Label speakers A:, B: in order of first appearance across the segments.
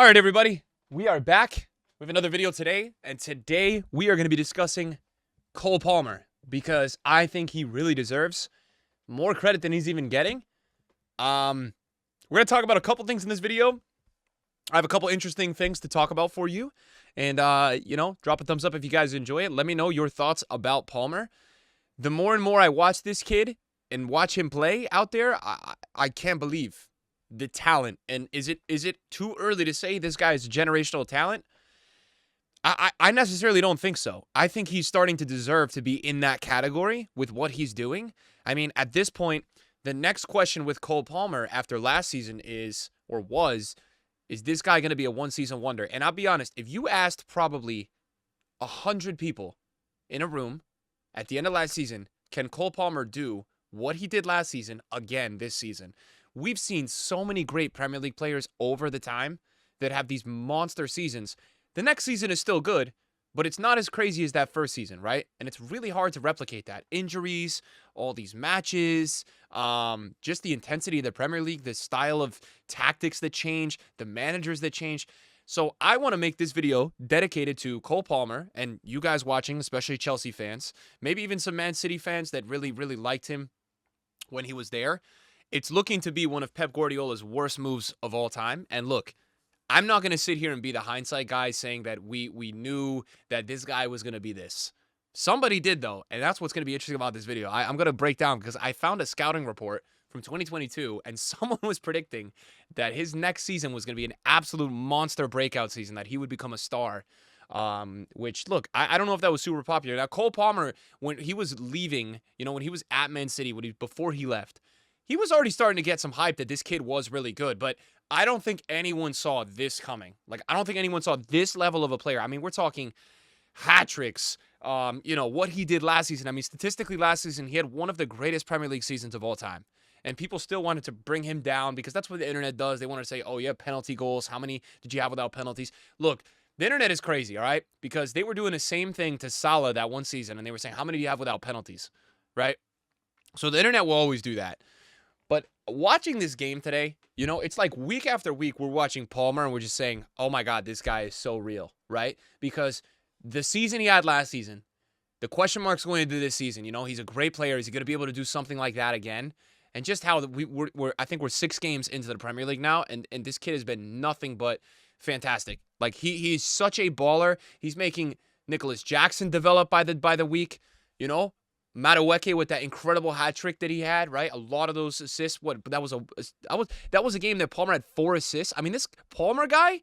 A: All right, everybody, we are back with another video today, and today we are going to be discussing Cole Palmer because I think he really deserves more credit than he's even getting. We're going to talk about a couple things in this video. I have a couple interesting things to talk about for you, and drop a thumbs up if you guys enjoy it. Let me know your thoughts about Palmer. The more and more I watch this kid and watch him play out there, I can't believe the talent. And is it too early to say this guy is a generational talent? I necessarily don't think so. I think he's starting to deserve to be in that category with what he's doing. I mean, at this point, the next question with Cole Palmer after last season is this guy going to be a one-season wonder? And I'll be honest, if you asked probably 100 people in a room at the end of last season, can Cole Palmer do what he did last season again this season? We've seen so many great Premier League players over the time that have these monster seasons. The next season is still good, but it's not as crazy as that first season, right? And it's really hard to replicate that. Injuries, all these matches, just the intensity of the Premier League, the style of tactics that change, the managers that change. So I want to make this video dedicated to Cole Palmer and you guys watching, especially Chelsea fans, maybe even some Man City fans that really, really liked him when he was there. It's looking to be one of Pep Guardiola's worst moves of all time. And look, I'm not going to sit here and be the hindsight guy saying that we knew that this guy was going to be this. Somebody did, though, and that's what's going to be interesting about this video. I'm going to break down because I found a scouting report from 2022, and someone was predicting that his next season was going to be an absolute monster breakout season, that he would become a star. Which, look, I don't know if that was super popular. Now, Cole Palmer, when he was leaving, when he was at Man City, before he left, he was already starting to get some hype that this kid was really good, but I don't think anyone saw this coming. Like, I don't think anyone saw this level of a player. I mean, we're talking hat tricks, what he did last season. I mean, statistically last season, he had one of the greatest Premier League seasons of all time. And people still wanted to bring him down because that's what the internet does. They want to say, oh, yeah, penalty goals. How many did you have without penalties? Look, the internet is crazy, all right? Because they were doing the same thing to Salah that one season, and they were saying, how many do you have without penalties, right? So the internet will always do that. But watching this game today, it's like week after week we're watching Palmer and we're just saying, oh my God, this guy is so real, right? Because the season he had last season, the question marks going into this season, he's a great player. Is he going to be able to do something like that again? And just how I think we're 6 games into the Premier League now, and this kid has been nothing but fantastic. Like he's such a baller. He's making Nicholas Jackson develop by the week, Madueke with that incredible hat trick that he had, right? A lot of those assists. That was a game that Palmer had 4 assists. I mean, this Palmer guy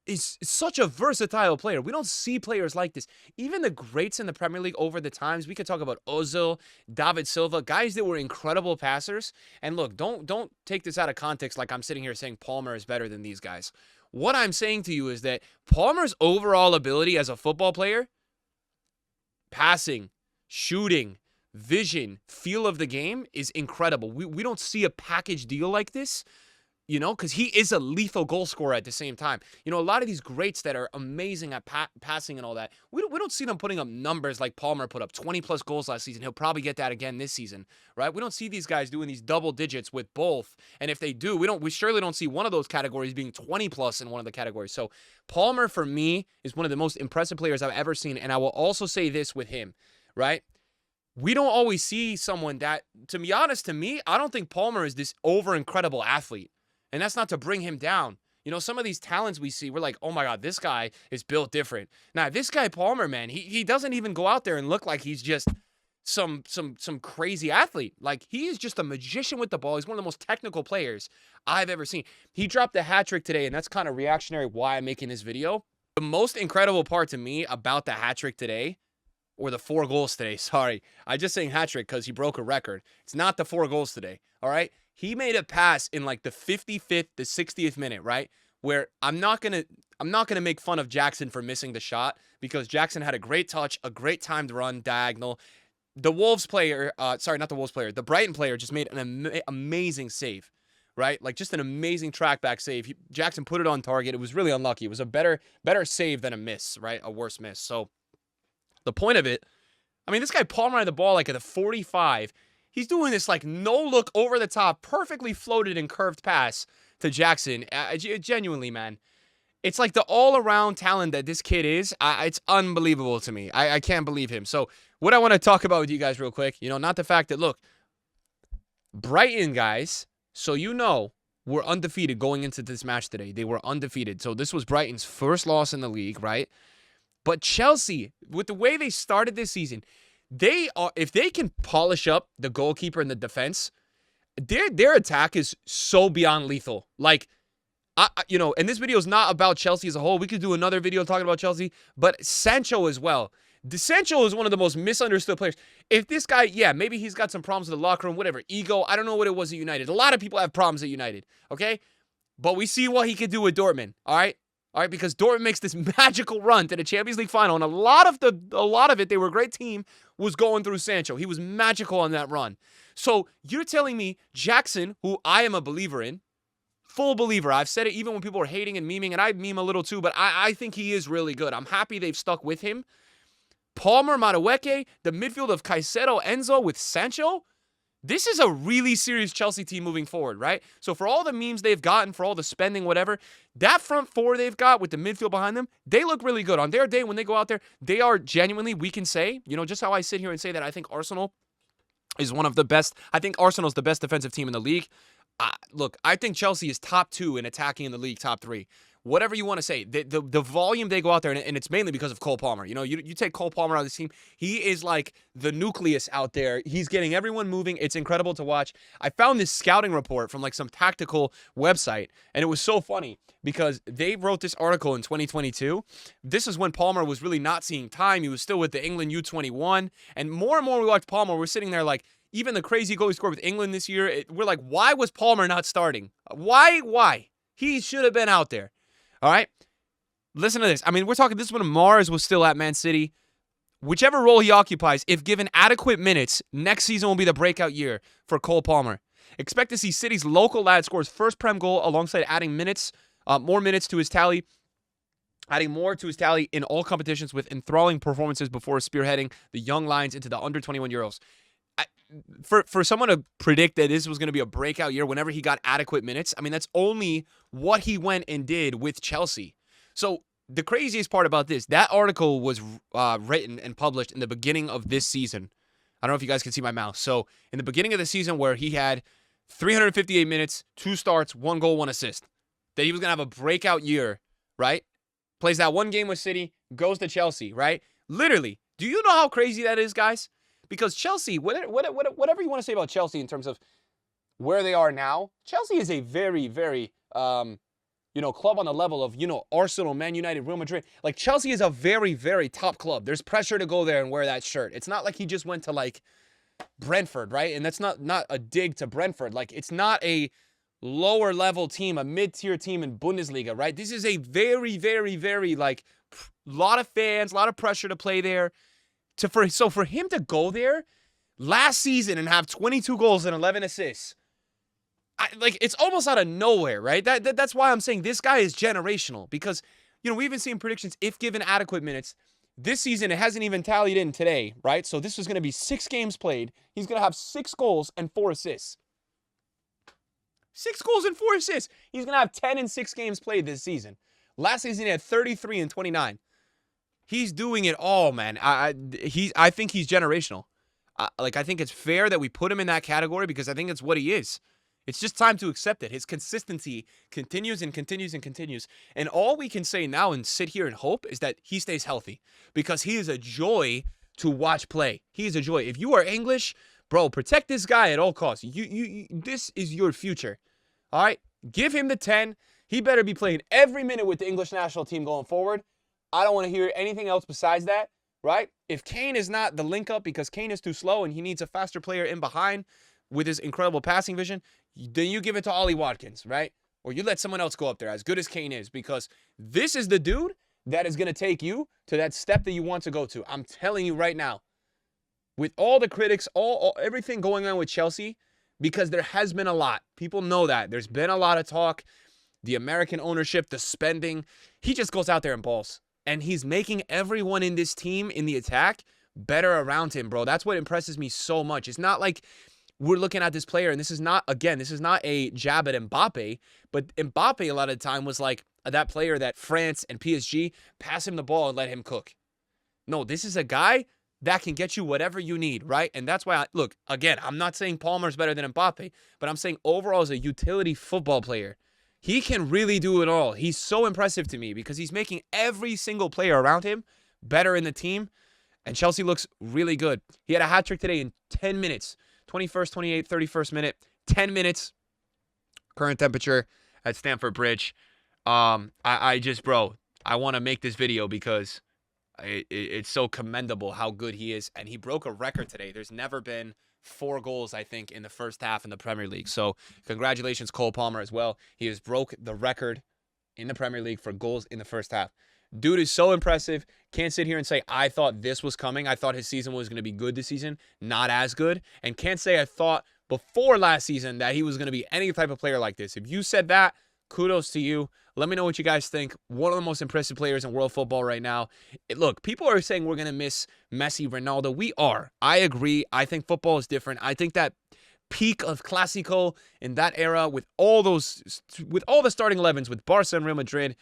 A: is such a versatile player. We don't see players like this. Even the greats in the Premier League over the times. We could talk about Ozil, David Silva, guys that were incredible passers. And look, don't take this out of context like I'm sitting here saying Palmer is better than these guys. What I'm saying to you is that Palmer's overall ability as a football player, passing, shooting, vision, feel of the game is incredible. We don't see a package deal like this, because he is a lethal goal scorer at the same time. A lot of these greats that are amazing at passing and all that, we don't see them putting up numbers like Palmer put up 20-plus goals last season. He'll probably get that again this season, right? We don't see these guys doing these double digits with both. And if they do, we surely don't see one of those categories being 20-plus in one of the categories. So Palmer, for me, is one of the most impressive players I've ever seen. And I will also say this with him, right? We don't always see someone that, to be honest, to me, I don't think Palmer is this over-incredible athlete. And that's not to bring him down. Some of these talents we see, we're like, oh my God, this guy is built different. Now, this guy Palmer, man, he doesn't even go out there and look like he's just some crazy athlete. Like, he is just a magician with the ball. He's one of the most technical players I've ever seen. He dropped a hat trick today, and that's kind of reactionary why I'm making this video. The most incredible part to me about the hat trick today, or the 4 goals today, sorry. I just saying hat trick because he broke a record. It's not the 4 goals today, all right? He made a pass in like the 55th, the 60th minute, right? Where I'm not gonna make fun of Jackson for missing the shot because Jackson had a great touch, a great timed run diagonal. The Wolves player, the Brighton player just made an amazing save, right? Like just an amazing track back save. Jackson put it on target. It was really unlucky. It was a better save than a miss, right? A worse miss. So the point of it, I mean, this guy Palmer had the ball like at the 45. He's doing this like no look over the top, perfectly floated and curved pass to Jackson. Genuinely, man. it's like the all-around talent that this kid is. It's unbelievable to me. I can't believe him. So what I want to talk about with you guys real quick, not the fact that, look, Brighton, guys, so were undefeated going into this match today. They were undefeated. So this was Brighton's first loss in the league, right? But Chelsea, with the way they started this season, if they can polish up the goalkeeper and the defense, their attack is so beyond lethal. Like, and this video is not about Chelsea as a whole. We could do another video talking about Chelsea, but Sancho as well. Sancho is one of the most misunderstood players. If this guy, maybe he's got some problems with the locker room, whatever, ego. I don't know what it was at United. A lot of people have problems at United, okay? But we see what he could do with Dortmund, all right? All right, because Dortmund makes this magical run to the Champions League final, and a lot of it, they were a great team, was going through Sancho. He was magical on that run. So you're telling me Jackson, who I am a believer in, full believer. I've said it even when people are hating and memeing, and I meme a little too, but I think he is really good. I'm happy they've stuck with him. Palmer, Madueke, the midfield of Caicedo, Enzo with Sancho. This is a really serious Chelsea team moving forward, right? So for all the memes they've gotten, for all the spending, whatever, that front four they've got with the midfield behind them, they look really good. On their day, when they go out there, they are genuinely, we can say, just how I sit here and say that I think Arsenal is one of the best. I think Arsenal's the best defensive team in the league. Look, I think Chelsea is top 2 in attacking in the league, top 3. Whatever you want to say, the volume they go out there, and it's mainly because of Cole Palmer. You take Cole Palmer out of this team, he is like the nucleus out there. He's getting everyone moving. It's incredible to watch. I found this scouting report from like some tactical website, and it was so funny because they wrote this article in 2022. This is when Palmer was really not seeing time. He was still with the England U21, and more we watched Palmer. We're sitting there like, even the crazy goal he scored with England this year, we're like, why was Palmer not starting? Why? He should have been out there. All right? Listen to this. I mean, we're talking, this is when Mars was still at Man City. Whichever role he occupies, if given adequate minutes, next season will be the breakout year for Cole Palmer. Expect to see City's local lad score his first Prem goal alongside adding more minutes to his tally. Adding more to his tally in all competitions with enthralling performances before spearheading the young Lions into the under-21 Euros. For someone to predict that this was going to be a breakout year whenever he got adequate minutes, I mean, that's only what he went and did with Chelsea. So the craziest part about this, that article was written and published in the beginning of this season. I don't know if you guys can see my mouse. So in the beginning of the season where he had 358 minutes, 2 starts, 1 goal, 1 assist, that he was going to have a breakout year, right? Plays that 1 game with City, goes to Chelsea, right? Literally, do you know how crazy that is, guys? Because Chelsea, whatever you want to say about Chelsea in terms of where they are now, Chelsea is a very, very, club on the level of, Arsenal, Man United, Real Madrid. Like, Chelsea is a very, very top club. There's pressure to go there and wear that shirt. It's not like he just went to, like, Brentford, right? And that's not a dig to Brentford. Like, it's not a lower level team, a mid-tier team in Bundesliga, right? This is a very, very, very, like, lot of fans, a lot of pressure to play there. So for him to go there last season and have 22 goals and 11 assists, it's almost out of nowhere, right? That's why I'm saying this guy is generational because, we've even seen predictions, if given adequate minutes, this season it hasn't even tallied in today, right? So this is going to be 6 games played. He's going to have 6 goals and 4 assists. 6 goals and 4 assists. He's going to have 10 and 6 games played this season. Last season he had 33 and 29. He's doing it all, man. I think he's generational. I think it's fair that we put him in that category because I think it's what he is. It's just time to accept it. His consistency continues and continues and continues. And all we can say now and sit here and hope is that he stays healthy because he is a joy to watch play. He is a joy. If you are English, bro, protect this guy at all costs. This is your future. All right? Give him the 10. He better be playing every minute with the English national team going forward. I don't want to hear anything else besides that, right? If Kane is not the link up because Kane is too slow and he needs a faster player in behind with his incredible passing vision, then you give it to Ollie Watkins, right? Or you let someone else go up there as good as Kane is because this is the dude that is going to take you to that step that you want to go to. I'm telling you right now, with all the critics, everything going on with Chelsea, because there has been a lot. People know that. There's been a lot of talk. The American ownership, the spending. He just goes out there and balls. And he's making everyone in this team, in the attack, better around him, bro. That's what impresses me so much. It's not like we're looking at this player, and this is not a jab at Mbappe, but Mbappe a lot of the time was like that player that France and PSG pass him the ball and let him cook. No, this is a guy that can get you whatever you need, right? And that's why, look, again, I'm not saying Palmer's better than Mbappe, but I'm saying overall as a utility football player, he can really do it all. He's so impressive to me because he's making every single player around him better in the team, and Chelsea looks really good. He had a hat trick today in 10 minutes, 21st, 28th, 31st minute, 10 minutes. Current temperature at Stamford Bridge. I just, bro, I want to make this video because it's so commendable how good he is, and he broke a record today. There's never been 4 goals, I think, in the first half in the Premier League. So congratulations, Cole Palmer, as well. He has broke the record in the Premier League for goals in the first half. Dude is so impressive. Can't sit here and say I thought this was coming. I thought his season was going to be good this season. Not as good. And can't say I thought before last season that he was going to be any type of player like this. If you said that, kudos to you. Let me know what you guys think. One of the most impressive players in world football right now. Look, people are saying we're going to miss Messi, Ronaldo. We are. I agree. I think football is different. I think that peak of Clásico in that era with all the starting 11s with Barca and Real Madrid,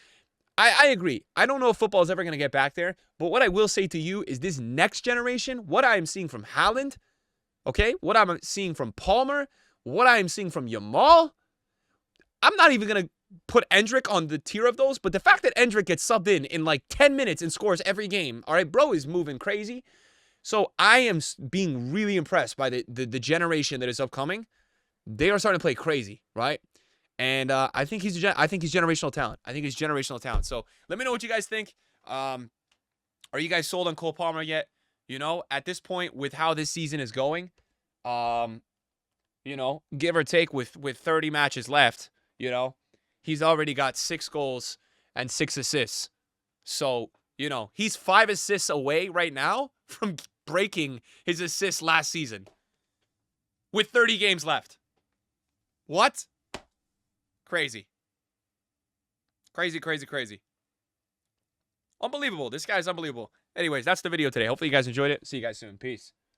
A: I agree. I don't know if football is ever going to get back there, but what I will say to you is this next generation, what I am seeing from Haaland, okay, what I'm seeing from Palmer, what I am seeing from Yamal, I'm not even going to put Endrick on the tier of those, but the fact that Endrick gets subbed in like 10 minutes and scores every game, all right, bro is moving crazy. So I am being really impressed by the generation that is upcoming. They are starting to play crazy, right? And I think he's generational talent. I think he's generational talent. So let me know what you guys think. Are you guys sold on Cole Palmer yet? You know, at this point with how this season is going, you know, give or take with 30 matches left, you know, he's already got 6 goals and 6 assists. So, you know, he's 5 assists away right now from breaking his assists last season with 30 games left. What? Crazy. Crazy, crazy, crazy. Unbelievable. This guy's unbelievable. Anyways, that's the video today. Hopefully you guys enjoyed it. See you guys soon. Peace.